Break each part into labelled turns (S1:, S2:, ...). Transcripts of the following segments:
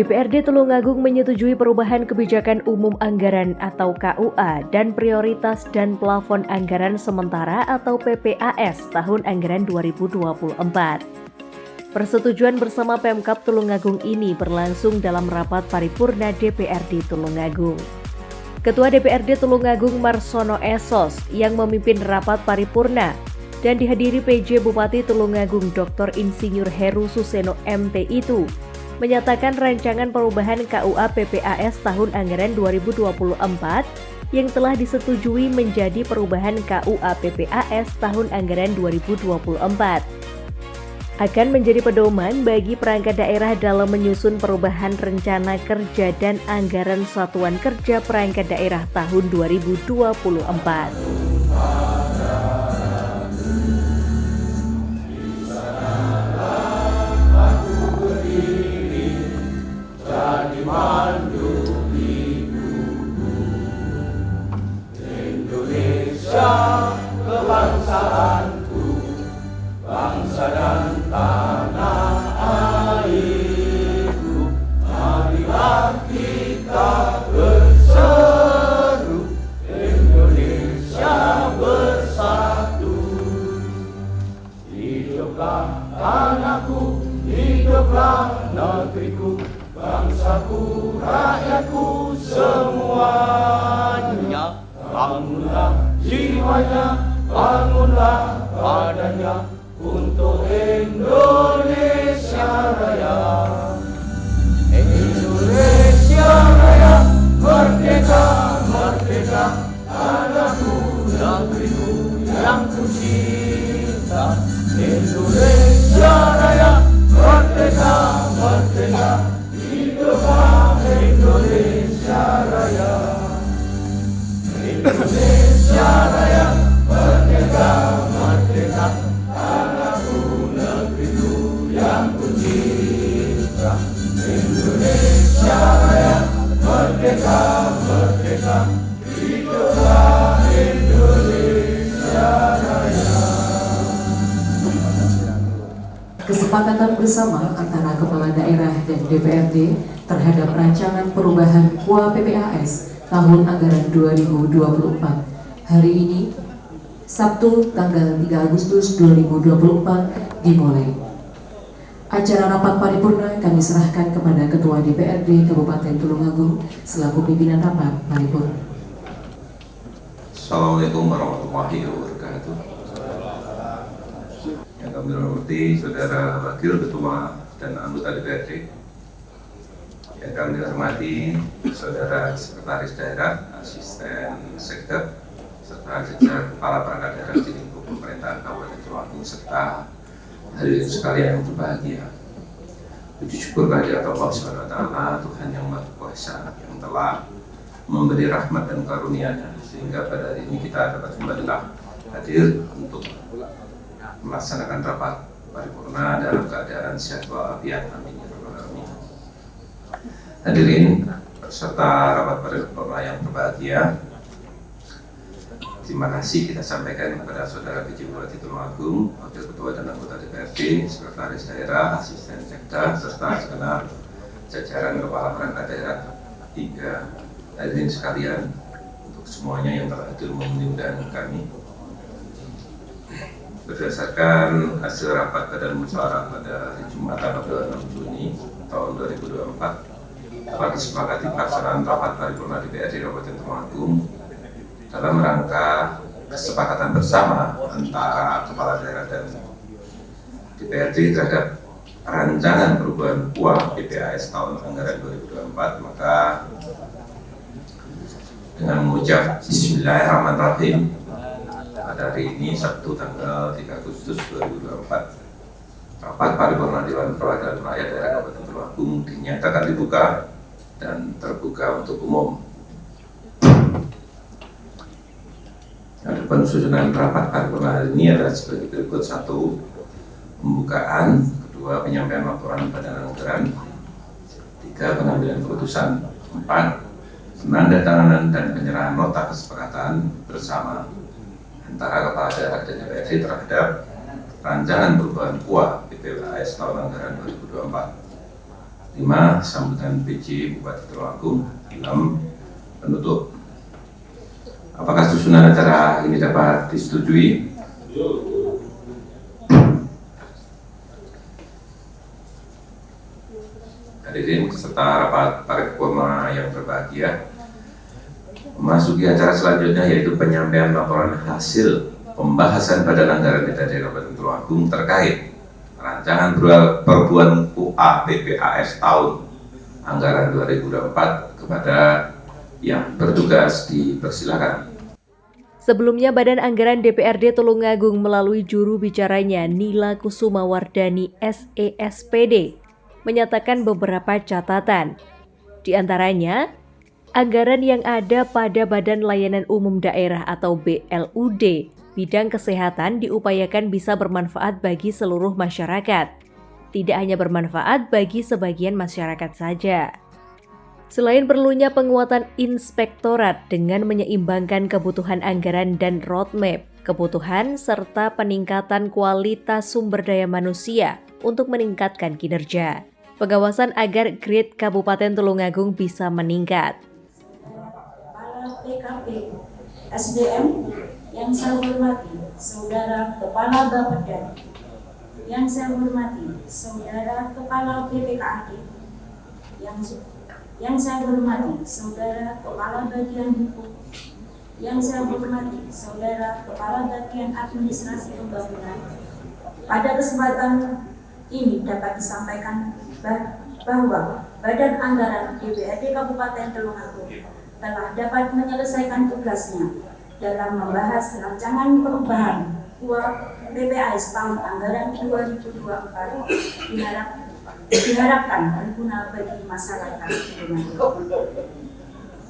S1: DPRD Tulungagung menyetujui perubahan kebijakan umum anggaran atau KUA dan prioritas dan plafon anggaran sementara atau PPAS tahun anggaran 2024. Persetujuan bersama Pemkab Tulungagung ini berlangsung dalam rapat paripurna DPRD Tulungagung. Ketua DPRD Tulungagung Marsono Esos yang memimpin rapat paripurna dan dihadiri PJ Bupati Tulungagung Dr. Insinyur Heru Suseno MT itu menyatakan rancangan perubahan KUA PPAS tahun anggaran 2024 yang telah disetujui menjadi perubahan KUA PPAS tahun anggaran 2024 akan menjadi pedoman bagi perangkat daerah dalam menyusun perubahan rencana kerja dan anggaran satuan kerja perangkat daerah tahun 2024.
S2: Indonesia kebangsaanku, bangsa dan tanah airku, marilah kita berseru, Indonesia bersatu. Hiduplah tanahku, hiduplah negeriku, bangsaku, rakyatku semuanya. Bangunlah jiwanya, bangunlah badannya untuk Indonesia Raya. Indonesia Raya, merdeka, merdeka, tanahku, negeriku yang kucinta. Indonesia Raya, merdeka, merdeka, hiduplah Indonesia Raya. Indonesia Raya, merdeka, merdeka, tanahku, negeriku yang kucinta. Indonesia Raya, merdeka, merdeka, hiduplah Indonesia Raya.
S3: Kesepakatan bersama antara Kepala Daerah dan DPRD terhadap rancangan perubahan KUA PPAS tahun anggaran 2024 hari ini, Sabtu tanggal 3 Agustus 2024 dimulai. Acara rapat paripurna kami serahkan kepada Ketua DPRD Kabupaten Tulungagung selaku pimpinan rapat paripurna.
S4: Assalamualaikum warahmatullahi wabarakatuh. Yang kami hormati Saudara Wakil Ketua dan anggota DPRD, yang kami hormati Saudara Sekretaris Daerah, Asisten Sekda, serta jajaran kepala perangkat daerah di lingkup pemerintahan Kabupaten Tulungagung, serta hadirin sekalian yang berbahagia. Puji syukur kehadirat Allah Subhanahu wa Ta'ala, Tuhan yang Maha Kuasa, yang telah memberi rahmat dan karunia-Nya sehingga pada hari ini kita dapat kembali hadir untuk melaksanakan rapat paripurna dalam keadaan sehat walafiat. Amin. Hadirin peserta rapat paripurna yang berbahagia, terima kasih kita sampaikan kepada Saudara PJ Bupati Tulungagung, Wakil Ketua dan anggota DPRD, Sekretaris Daerah, Asisten Sekda, serta segenap jajaran kepala perangkat daerah hingga hadirin sekalian, untuk semuanya yang telah hadir memenuhi undangan kami. Berdasarkan hasil rapat badan musyawarah pada hari Jumat tanggal 26 Juni tahun 2024, telah disepakati pelaksanaan rapat paripurna DPRD Kabupaten Tulungagung dalam rangka kesepakatan bersama antara Kepala Daerah dan DPRD terhadap rancangan perubahan KUA PPAS tahun anggaran 2024, maka dengan mengucap Bismillahirrahmanirrahim, pada hari ini Sabtu tanggal 3 Agustus 2024, rapat paripurna Dewan Perwakilan Rakyat Daerah Kabupaten Tulungagung dinyatakan dibuka dan terbuka untuk umum. Adapun susunan rapat paripurna hari ini adalah sebagai berikut: 1. Pembukaan, 2. Penyampaian laporan badan anggaran, 3. Pengambilan keputusan, 4. Penandatanganan dan penyerahan nota kesepakatan bersama antara Kepala Daerah dan DPRD terhadap rancangan perubahan KUA PPAS tahun anggaran 2024. 5. Sambutan PJ Bupati Tulungagung. 6. Penutup. Apakah susunan acara ini dapat disetujui? Hadirin serta rapat paripurna yang berbahagia, memasuki acara selanjutnya yaitu penyampaian laporan hasil pembahasan Badan Anggaran Daerah Kabupaten Tulungagung terkait rancangan perbuatan UA PPAS tahun anggaran 2024 kepada yang bertugas. Dipersilakan.
S1: Sebelumnya, Badan Anggaran DPRD Tulungagung melalui juru bicaranya Nila Kusumawardani SESPD menyatakan beberapa catatan. Di antaranya, anggaran yang ada pada Badan Layanan Umum Daerah atau BLUD bidang kesehatan diupayakan bisa bermanfaat bagi seluruh masyarakat, tidak hanya bermanfaat bagi sebagian masyarakat saja. Selain perlunya penguatan inspektorat dengan menyeimbangkan kebutuhan anggaran dan roadmap, kebutuhan serta peningkatan kualitas sumber daya manusia untuk meningkatkan kinerja. Pengawasan agar grade Kabupaten Tulungagung bisa meningkat.
S5: Kepala PKP SDM yang saya hormati, Saudara Kepala Bapeda, yang saya hormati, Saudara Kepala BPKAD, yang saya hormati, Saudara Kepala Bagian Hukum, yang saya hormati, Saudara Kepala Bagian Administrasi Pembangunan. Pada kesempatan ini dapat disampaikan bahwa Badan Anggaran DPRD Kabupaten Tulungagung telah dapat menyelesaikan tugasnya dalam membahas rancangan perubahan UA PPAS tahun anggaran 2024 diharapkan berguna bagi masyarakat Tulungagung.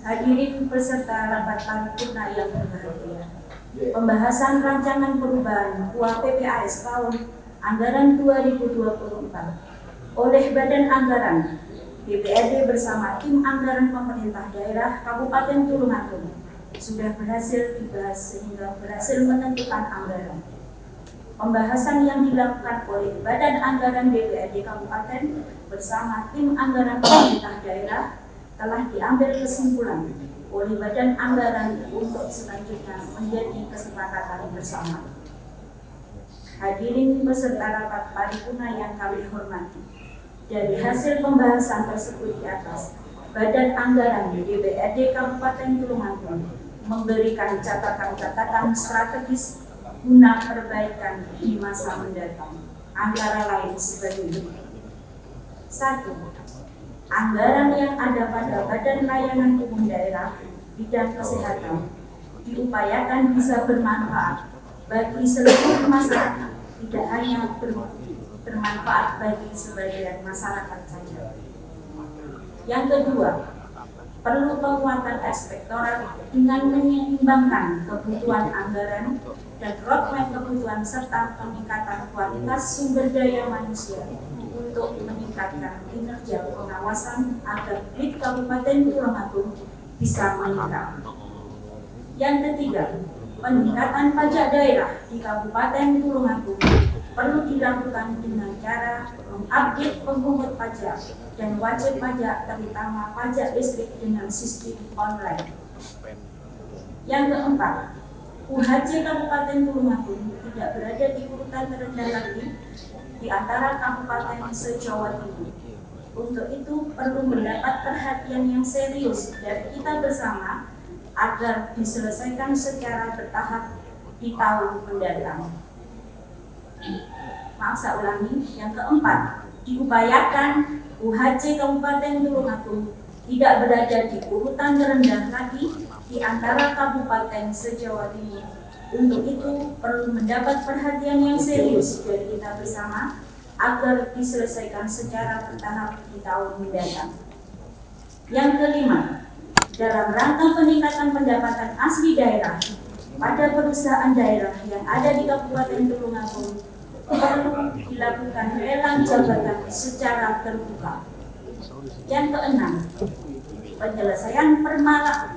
S5: Hadirin peserta rapat paripurna yang berbahagia, pembahasan rancangan perubahan UA PPAS tahun anggaran 2024 oleh Badan Anggaran DPRD bersama tim anggaran pemerintah daerah Kabupaten Tulungagung sudah berhasil dibahas sehingga berhasil menentukan anggaran. Pembahasan yang dilakukan oleh Badan Anggaran DPRD Kabupaten bersama tim anggaran pemerintah daerah telah diambil kesimpulan oleh Badan Anggaran untuk selanjutnya menjadi kesepakatan bersama. Hadirin peserta rapat paripurna yang kami hormati, dari hasil pembahasan tersebut di atas, Badan Anggaran DPRD Kabupaten Tulungagung memberikan catatan-catatan strategis guna perbaikan di masa mendatang, antara lain sebagai berikut. 1. Anggaran yang ada pada Badan Layanan Umum Daerah bidang kesehatan diupayakan bisa bermanfaat bagi seluruh masyarakat, tidak hanya bermanfaat bagi sebagian masyarakat saja. Yang kedua, perlu penguatan inspektorat dengan menyeimbangkan kebutuhan anggaran dan roadmap kebutuhan serta peningkatan kualitas sumber daya manusia untuk meningkatkan kinerja pengawasan agar grade Kabupaten Tulungagung bisa meningkat. Yang ketiga, peningkatan pajak daerah di Kabupaten Tulungagung perlu dilakukan dengan cara mengupdate pengungut pajak dan wajib pajak, terutama pajak listrik dengan sistem online. Yang keempat, UHJ Kabupaten Tulungagung tidak berada di urutan terendah lagi di antara kabupaten se-Jawa Timur. Untuk itu perlu mendapat perhatian yang serius dari kita bersama agar diselesaikan secara bertahap di tahun mendatang. Maaf, saya ulangi. Yang keempat, diupayakan UHJ Kabupaten Tulungagung tidak berada di urutan terendah lagi di antara kabupaten se-Jawa Timur. Untuk itu perlu mendapat perhatian yang serius dari kita bersama agar diselesaikan secara bertahap di tahun mendatang. Yang kelima, dalam rangka peningkatan pendapatan asli daerah pada perusahaan daerah yang ada di Kabupaten Tulungagung perlu dilakukan lelang jabatan secara terbuka. Yang keenam, penyelesaian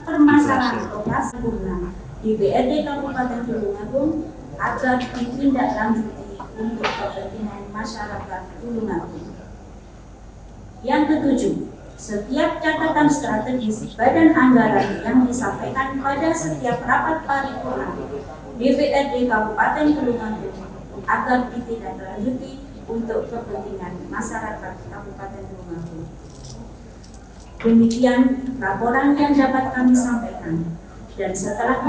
S5: permasalahan lokasi bangunan di BRD Kabupaten Tulungagung agar ditindaklanjuti untuk kepentingan masyarakat Tulungagung. Yang ketujuh, setiap catatan strategis badan anggaran yang disampaikan pada setiap rapat paripurna DPRD Kabupaten Tulungagung agar ditindaklanjuti untuk kepentingan masyarakat Kabupaten Tulungagung. Demikian laporan yang dapat kami sampaikan. Dan setelah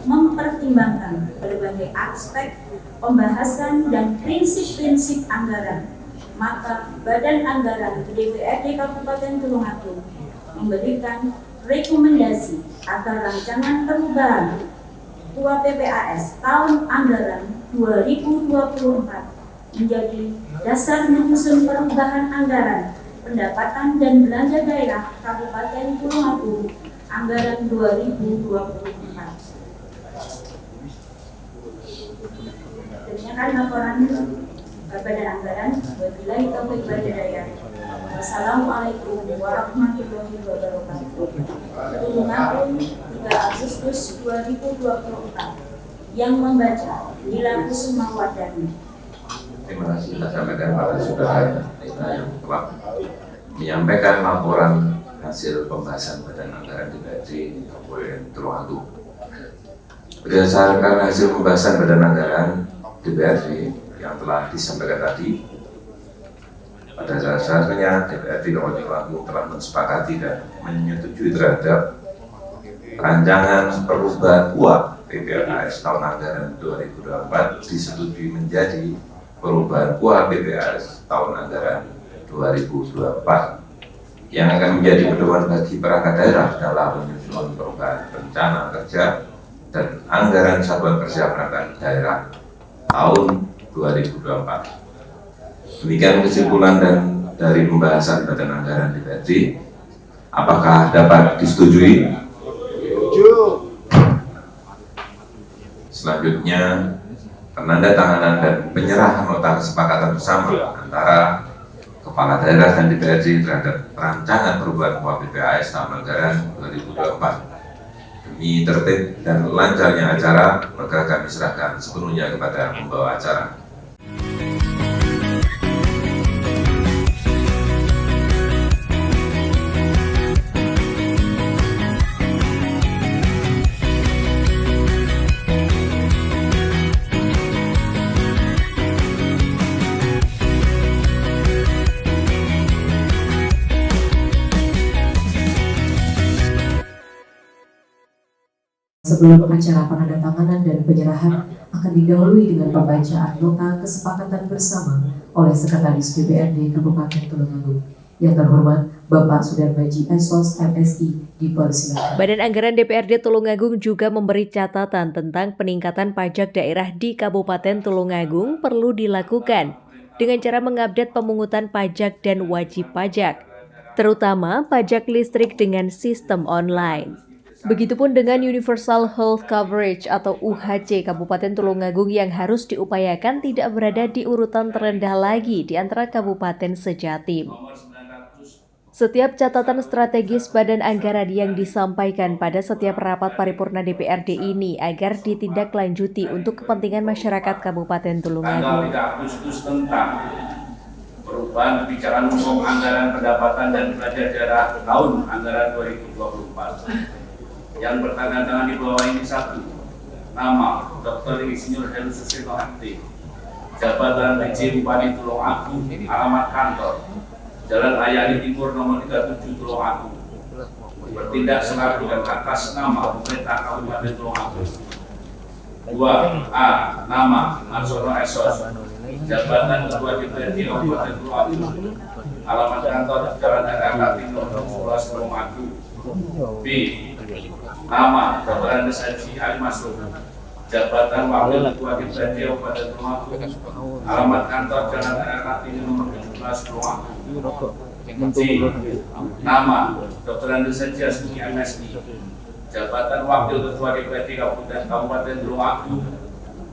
S5: mempertimbangkan berbagai aspek pembahasan dan prinsip-prinsip anggaran, maka Badan Anggaran DPRD Kabupaten Tulungagung memberikan rekomendasi agar rancangan perubahan KUA PPAS tahun anggaran 2024 menjadi dasar menyusun perubahan anggaran pendapatan dan belanja daerah Kabupaten Tulungagung anggaran 2024. Demikian laporan Badan Anggaran. Wabillahi taufiq wal hidayah. Wassalamualaikum warahmatullahi wabarakatuh. Tulungagung 3 Agustus 2024. Yang membaca Dila Kusumawardani.
S4: Terima kasih telah sampaikan pada saudara yang telah menyampaikan laporan hasil pembahasan Badan Anggaran DPRD Kabupaten Tulungagung. Berdasarkan hasil pembahasan Badan Anggaran DPRD yang telah disampaikan tadi, pada dasarnya DPRD Kabupaten Tulungagung telah mensepakati dan menyetujui terhadap rancangan perubahan KUA PPAS tahun anggaran 2024 disetujui menjadi perubahan KUA PPAS tahun anggaran 2024 yang akan menjadi pedoman bagi perangkat daerah dalam menyusun perubahan rencana kerja dan anggaran satuan kerja perangkat daerah tahun 2024. Demikian kesimpulan dan dari pembahasan Badan Anggaran DPRD. Apakah dapat disetujui? Selanjutnya, penandatanganan dan penyerahan nota kesepakatan bersama antara Kepala Daerah dan DPRD terhadap rancangan perubahan KUA PPAS tahun anggaran 2024. Demi tertib dan lancarnya acara, maka kami serahkan sepenuhnya kepada pembawa acara.
S3: Sebelum acara penandatanganan dan penyerahan akan didahului dengan pembacaan nota kesepakatan bersama oleh Sekretaris DPRD Kabupaten Tulungagung. Yang terhormat Bapak Sudarmaji Esos MSI dipersilakan.
S1: Badan Anggaran DPRD Tulungagung juga memberi catatan tentang peningkatan pajak daerah di Kabupaten Tulungagung perlu dilakukan dengan cara mengupdate pemungutan pajak dan wajib pajak, terutama pajak listrik dengan sistem online. Begitupun dengan Universal Health Coverage atau UHC Kabupaten Tulungagung yang harus diupayakan tidak berada di urutan terendah lagi di antara kabupaten sejatim. Setiap catatan strategis Badan Anggaran yang disampaikan pada setiap rapat paripurna DPRD ini agar ditindaklanjuti untuk kepentingan masyarakat Kabupaten Tulungagung.
S2: Tanggal 3 Agustus tentang perubahan kebijakan umum anggaran pendapatan dan belanja daerah tahun anggaran 2024. Yang bertanda-tangan di bawah ini: 1. Nama Dr. Insinyur Heru Susilo Aktif, jabatan PJ Bupati Tulungagung, alamat kantor Jalan Ayani Timur nomor 37 Tulungagung, bertindak selaku dan atas nama pemerintah Kabupaten Tulungagung. 2. A. Nama Marsono Esos, jabatan Ketua DPRD Kabupaten Tulungagung, alamat kantor Jalan Ayani Timur nomor 11 Tulungagung. B. Nama Dr. Andes Haji Ali Masrur, jabatan Wakil Ketua DPRD Kabupaten Tulungagung, alamat kantor Jalan Raya Kartini nomor 17 Tulungagung. C. Nama Dr. Andes Haji Asmi MSI, jabatan Wakil Ketua DPRD Kabupaten Tulungagung,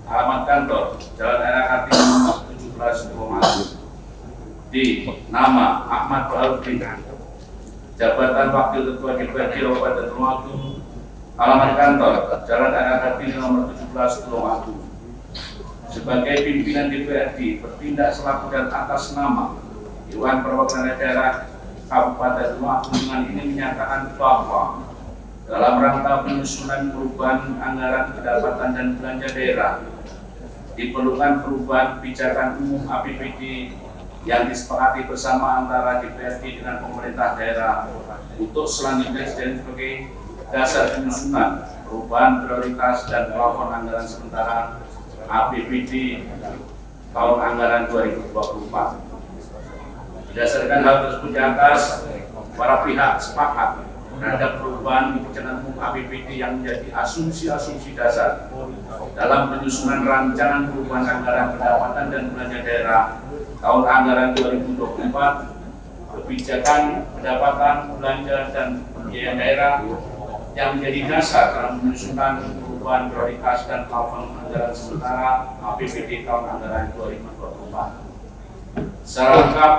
S2: alamat kantor Jalan Raya Kartini nomor 17 Tulungagung. D. Nama Ahmad Baharudin, jabatan Wakil Ketua DPRD Kabupaten Tulungagung, alamat kantor Jalan Raya Kartini nomor 17 Tulungagung. Sebagai pimpinan DPRD bertindak selaku dan atas nama Dewan Perwakilan Daerah Kabupaten Tulungagung ini menyatakan bahwa dalam rangka penyusunan perubahan anggaran pendapatan dan belanja daerah, diperlukan perubahan kebijakan umum APBD yang disepakati bersama antara DPRD dengan pemerintah daerah untuk selanjutnya sebagai dasar penyusunan perubahan prioritas dan plafon anggaran sementara APBD tahun anggaran 2024. Berdasarkan hal tersebut di atas, para pihak sepakat terhadap perubahan kebijakan umum APBD yang menjadi asumsi-asumsi dasar dalam penyusunan rancangan perubahan anggaran pendapatan dan belanja daerah tahun anggaran 2024, kebijakan pendapatan, belanja, dan biaya daerah yang menjadi dasar dalam penyusunan perubahan prioritas dan plafon anggaran sementara APBD tahun anggaran 2024. Secara lengkap,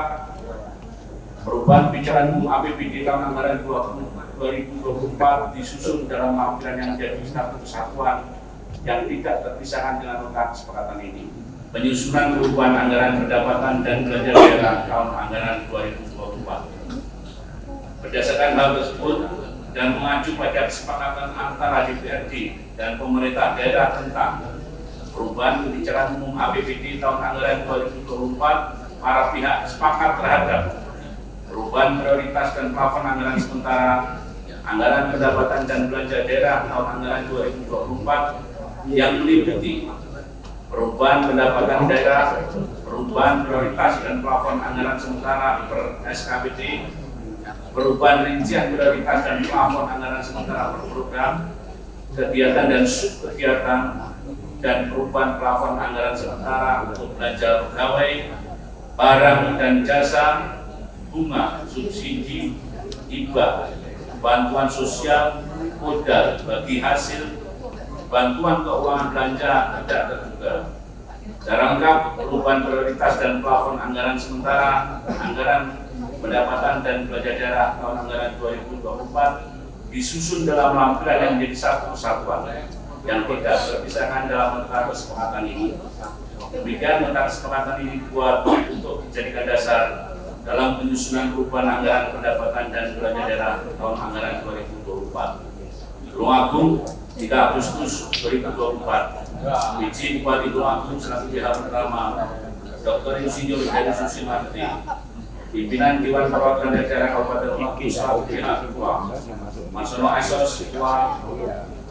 S2: perubahan kebijakan umum APBD tahun anggaran 2024 disusun dalam lampiran yang menjadi satu kesatuan yang tidak terpisahkan dengan nota kesepakatan ini. Penyusunan perubahan anggaran pendapatan dan belanja daerah tahun anggaran 2024. Berdasarkan hal tersebut dan mengacu pada kesepakatan antara DPRD dan pemerintah daerah tentang perubahan kebijakan umum APBD tahun anggaran 2024, para pihak sepakat terhadap perubahan prioritas dan plafon anggaran sementara anggaran pendapatan dan belanja daerah tahun anggaran 2024 yang meliputi perubahan pendapatan daerah, perubahan prioritas dan plafon anggaran sementara per SKPD, perubahan rincian prioritas dan plafon anggaran sementara per program, kegiatan dan subkegiatan, dan perubahan plafon anggaran sementara untuk belanja pegawai, barang dan jasa, bunga, subsidi, hibah, bantuan sosial, modal bagi hasil, bantuan keuangan belanja tidak terduga. Secara lengkap, perubahan prioritas dan plafon anggaran sementara anggaran pendapatan dan belanja daerah tahun anggaran 2024 disusun dalam lampiran yang menjadi satu kesatuan yang tidak terpisahkan dalam nota kesepakatan ini. Demikian nota kesepakatan ini dibuat untuk dijadikan dasar dalam penyusunan perubahan anggaran pendapatan dan belanja daerah tahun anggaran 2024. Tulungagung 3 Agustus 2024. Izin Bupati Tulungagung selaku pihak pertama, Dr. Insinyur Heri Susimarti, pimpinan Dewan Perwakilan Daerah Kabupaten Tulungagung selaku pihak ketua, Marsono Esos ketua,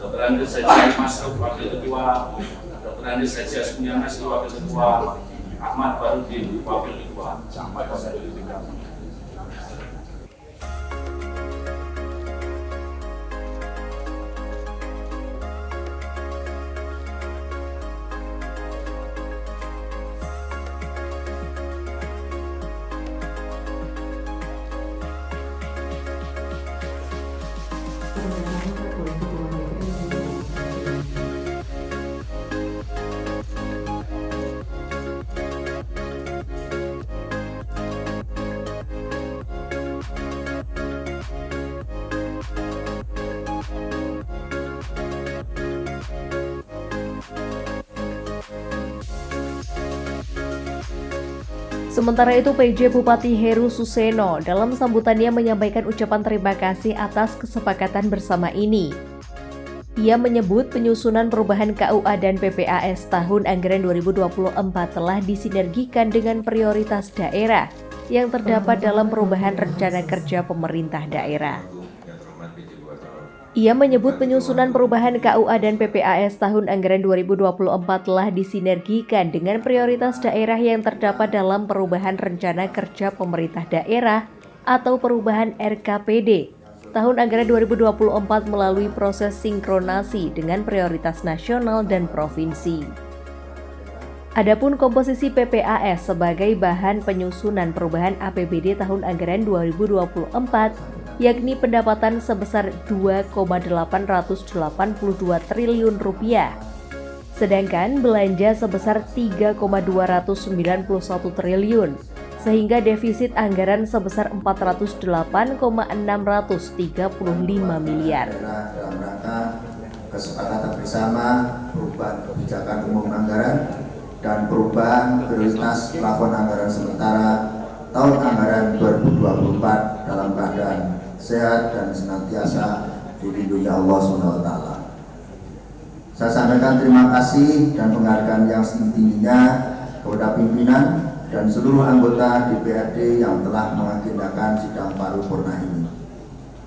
S2: Dr. Andres Haji Masruf wakil ketua, Dr. Andres Haji Asmunya Masruf wakil ketua, Ahmad Barudin wakil ketua.
S1: Sementara itu, PJ Bupati Heru Suseno dalam sambutannya menyampaikan ucapan terima kasih atas kesepakatan bersama ini. Ia menyebut penyusunan perubahan KUA dan PPAS tahun anggaran 2024 telah disinergikan dengan prioritas daerah yang terdapat dalam perubahan rencana kerja pemerintah daerah. Ia menyebut penyusunan perubahan KUA dan PPAS tahun anggaran 2024 telah disinergikan dengan prioritas daerah yang terdapat dalam perubahan rencana kerja pemerintah daerah atau perubahan RKPD tahun anggaran 2024 melalui proses sinkronasi dengan prioritas nasional dan provinsi. Adapun komposisi PPAS sebagai bahan penyusunan perubahan APBD tahun anggaran 2024 yakni pendapatan sebesar 2,882 triliun rupiah, sedangkan belanja sebesar 3,291 triliun, sehingga defisit anggaran sebesar 408,635 miliar.
S6: Dalam rangka kesepakatan bersama perubahan kebijakan umum anggaran dan perubahan prioritas plafon anggaran sementara tahun anggaran 2024 dalam keadaan sehat dan senantiasa dilindungi Allah SWT. Saya sampaikan terima kasih dan penghargaan yang setinggi-tingginya kepada pimpinan dan seluruh anggota DPRD yang telah mengagendakan sidang paripurna ini.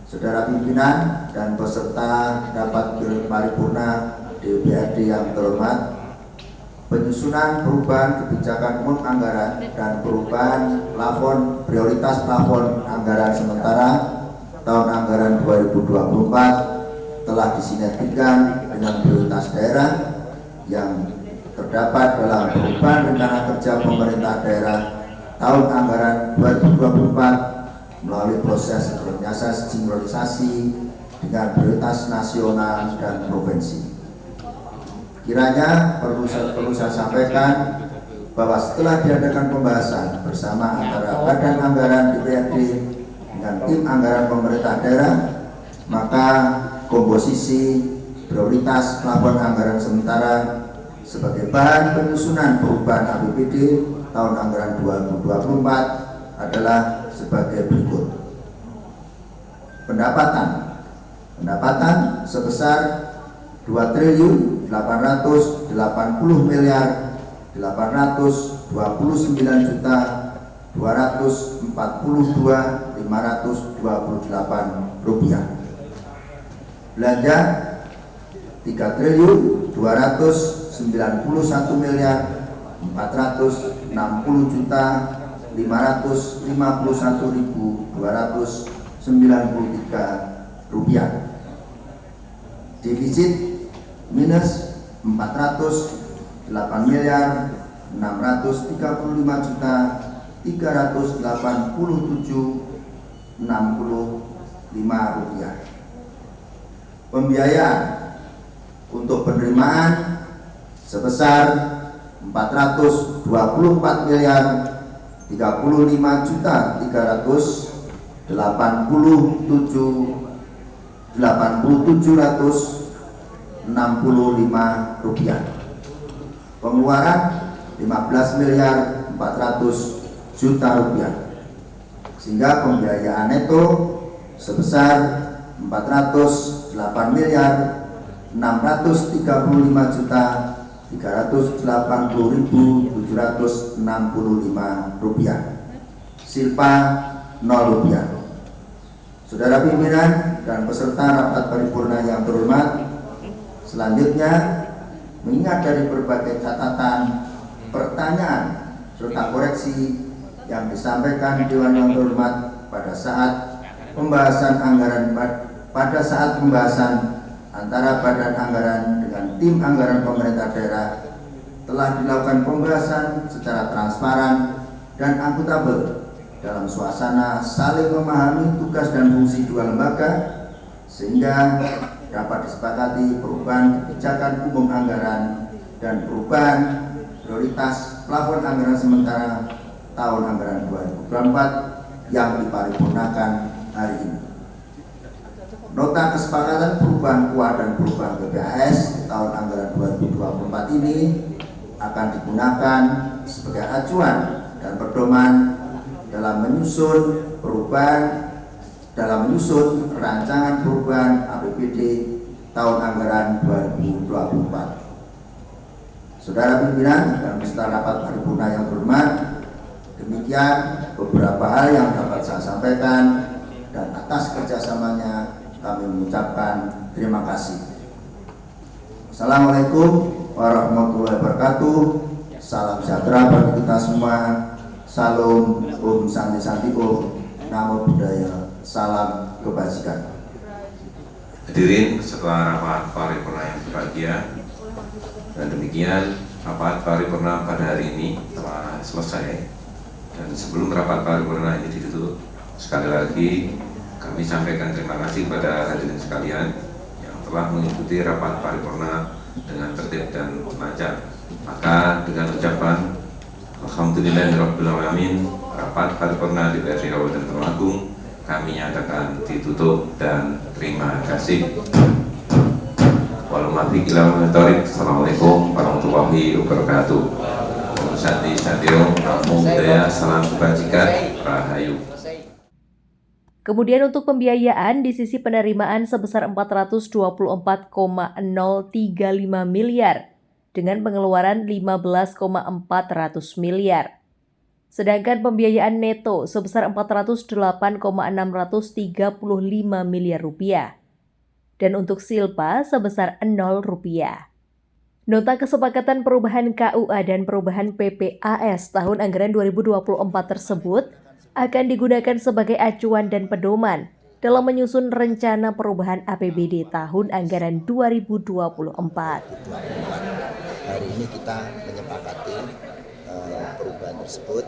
S6: Saudara pimpinan dan peserta rapat paripurna DPRD yang terhormat, penyusunan perubahan kebijakan umum anggaran dan perubahan plafon prioritas plafon anggaran sementara tahun anggaran 2024 telah disinergikan dengan prioritas daerah yang terdapat dalam perubahan rencana kerja pemerintah daerah tahun anggaran 2024 melalui proses sinkronisasi dengan prioritas nasional dan provinsi. Kiranya perlu saya sampaikan bahwa setelah diadakan pembahasan bersama antara Badan Anggaran DPRD dengan tim anggaran pemerintah daerah, maka komposisi prioritas plafon anggaran sementara sebagai bahan penyusunan perubahan APBD tahun anggaran 2024 adalah sebagai berikut. Pendapatan sebesar 2.880.829.249 rupiah. Belanja 3.291.451.293 rupiah. Defisit minus 485.635.387.65 rupiah. Pembiayaan untuk penerimaan sebesar 434.345.877.65 rupiah. Pengeluaran 15.400.000.000 rupiah, sehingga pembiayaan neto sebesar 434.635.380.765 rupiah. Silpa 0 rupiah. Saudara pimpinan dan peserta rapat paripurna yang terhormat, selanjutnya mengingat dari berbagai catatan, pertanyaan serta koreksi yang disampaikan Dewan yang terhormat pada saat pembahasan antara Badan Anggaran dengan tim anggaran pemerintah daerah, telah dilakukan pembahasan secara transparan dan akuntabel dalam suasana saling memahami tugas dan fungsi dua lembaga, sehingga dapat disepakati perubahan kebijakan umum anggaran dan perubahan prioritas plafon anggaran sementara tahun anggaran 2024 yang diparipurnakan hari ini. Nota kesepakatan perubahan KUA dan perubahan PPAS tahun anggaran 2024 ini akan digunakan sebagai acuan dan pedoman dalam menyusun rancangan perubahan APBD tahun anggaran 2024. Saudara pimpinan dan peserta rapat paripurna yang terhormat, demikian beberapa hal yang dapat saya sampaikan, dan atas kerjasamanya kami mengucapkan terima kasih. Assalamualaikum warahmatullahi wabarakatuh. Salam sejahtera bagi kita semua. Salam, Om Santi Santi Om, Namo Buddhaya, salam kebajikan.
S4: Hadirin setelah rapat paripurna yang berbahagia, dan demikian rapat paripurna pada hari ini telah selesai. Dan sebelum rapat paripurna ini ditutup, sekali lagi kami sampaikan terima kasih kepada hadirin sekalian yang telah mengikuti rapat paripurna dengan tertib dan lancar. Maka dengan ucapan Alhamdulillahirrahmanirrahim, rapat paripurna DPRD Kabupaten Tulungagung kami nyatakan ditutup dan terima kasih. Assalamualaikum warahmatullahi wabarakatuh. Santi Satrio, Namo Buddhaya, salam kebajikan, Rahayu.
S1: Kemudian untuk pembiayaan di sisi penerimaan sebesar 424,035 miliar dengan pengeluaran 15,400 miliar. Sedangkan pembiayaan neto sebesar 408,635 miliar rupiah. Dan untuk silpa sebesar 0 rupiah. Nota kesepakatan perubahan KUA dan perubahan PPAS tahun anggaran 2024 tersebut akan digunakan sebagai acuan dan pedoman dalam menyusun rencana perubahan APBD tahun anggaran 2024.
S7: Hari ini kita menyepakati perubahan tersebut.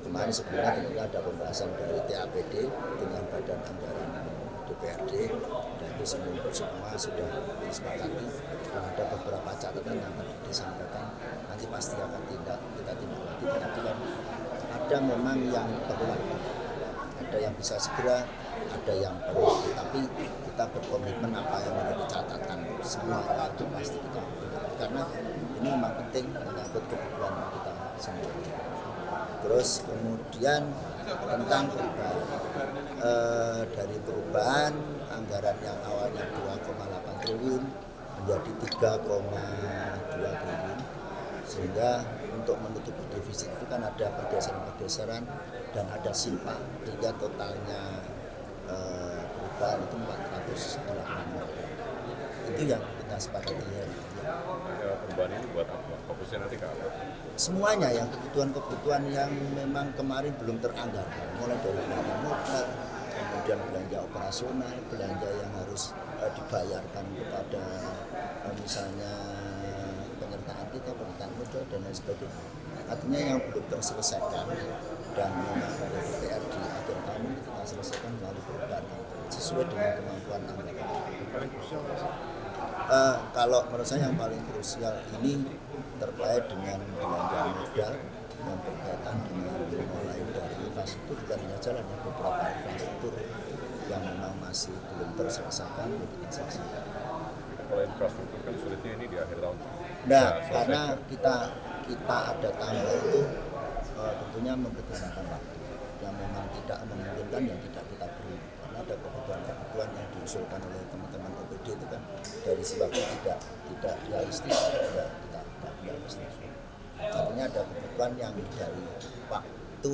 S7: Kemarin sebelumnya tentunya ada pembahasan dari TAPD dengan Badan Anggaran DPRD, dan itu semua sudah disepakati. Dan ada beberapa catatan yang tadi disampaikan, nanti pasti akan kita tindak lanjuti. Tapi kan ada memang yang perlu waktu, ada yang bisa segera, ada yang perlu waktu. Tapi kita berkomitmen apa yang menjadi catatan semua itu pasti kita lakukan, karena ini memang penting menyangkut kebutuhan kita semua. Terus kemudian tentang perubahan, dari perubahan anggaran yang awalnya 2,8 triliun menjadi 3,2 triliun, sehingga untuk menutupi defisit itu kan ada pergeseran-pergeseran dan ada silpa, sehingga totalnya perubahan itu 408. Itu yang kita sepakati ya.
S8: Perubahan ini buat apa? Fokusnya nanti ke apa?
S7: Semuanya yang kebutuhan yang memang kemarin belum teranggarkan, mulai dari belanja modal, kemudian belanja operasional, belanja yang harus dibayarkan kepada misalnya penyertaan kita, penyertaan modal dan lain sebagainya. Artinya yang belum terselesaikan dan memang menjadi PR di akhir tahun kita selesaikan melalui perubahan sesuai dengan kemampuan anggaran.
S8: Paling krusial
S7: kalau menurut saya yang paling krusial ini terkait dengan belanja modal yang berkaitan dengan mulai dari infrastruktur, bukan hanya jalan, ya beberapa infrastruktur yang memang masih belum terselesaikan, kita selesaikan.
S8: Kalau infrastruktur kan sulitnya ini di akhir tahun.
S7: Nah, karena kita ada tanggal itu tentunya mempertimbangkan waktu yang memang tidak memungkinkan, yang tidak kita beri, karena ada kebutuhan yang diusulkan oleh teman-teman OPD itu kan dari si waktu tidak realistis, ya kita tidak realistis. Artinya ada kebutuhan yang dari waktu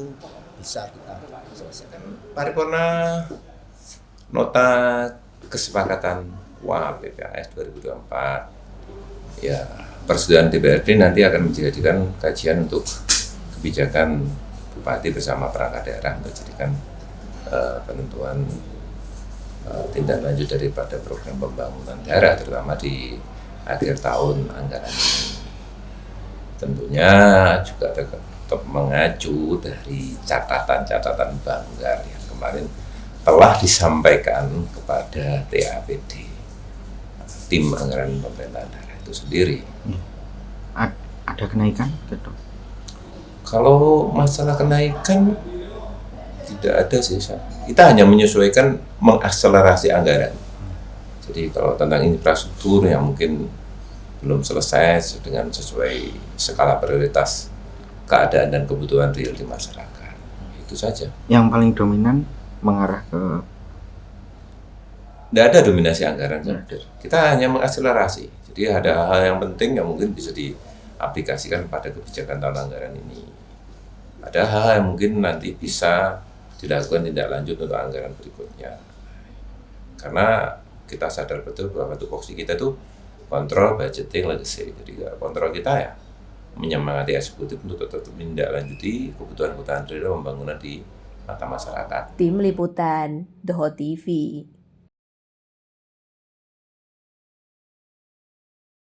S7: bisa kita selesaikan.
S4: Paripurna nota kesepakatan KUA PPAS 2024, ya persetujuan DPRD nanti akan menjadikan kajian untuk kebijakan Bupati bersama perangkat daerah untuk jadikan penentuan tindak lanjut daripada program pembangunan daerah, terutama di akhir tahun anggaran ini. Tentunya juga tetap mengacu dari catatan-catatan Banggar yang kemarin telah disampaikan kepada TAPD, tim anggaran pemerintahan daerah itu sendiri.
S9: Ada kenaikan, gitu?
S4: Kalau masalah kenaikan tidak ada sih. Kita hanya menyesuaikan, mengakselerasi anggaran. Jadi kalau tentang infrastruktur yang mungkin belum selesai dengan sesuai skala prioritas keadaan dan kebutuhan real di masyarakat, itu saja.
S9: Yang paling dominan mengarah ke?
S4: Tidak ada dominasi anggaran, kita hanya mengakselerasi. Jadi ada hal yang penting yang mungkin bisa diaplikasikan pada kebijakan tahun anggaran ini. Ada hal yang mungkin nanti bisa dilakukan tindak lanjut untuk anggaran berikutnya. Karena kita sadar betul bahwa tupoksi kita itu kontrol budgeting legacy. Jadi kontrol kita ya menyemangati eksekutif untuk tetap menindaklanjuti kebutuhan real pembangunan di mata masyarakat.
S1: Tim Liputan The Hot TV.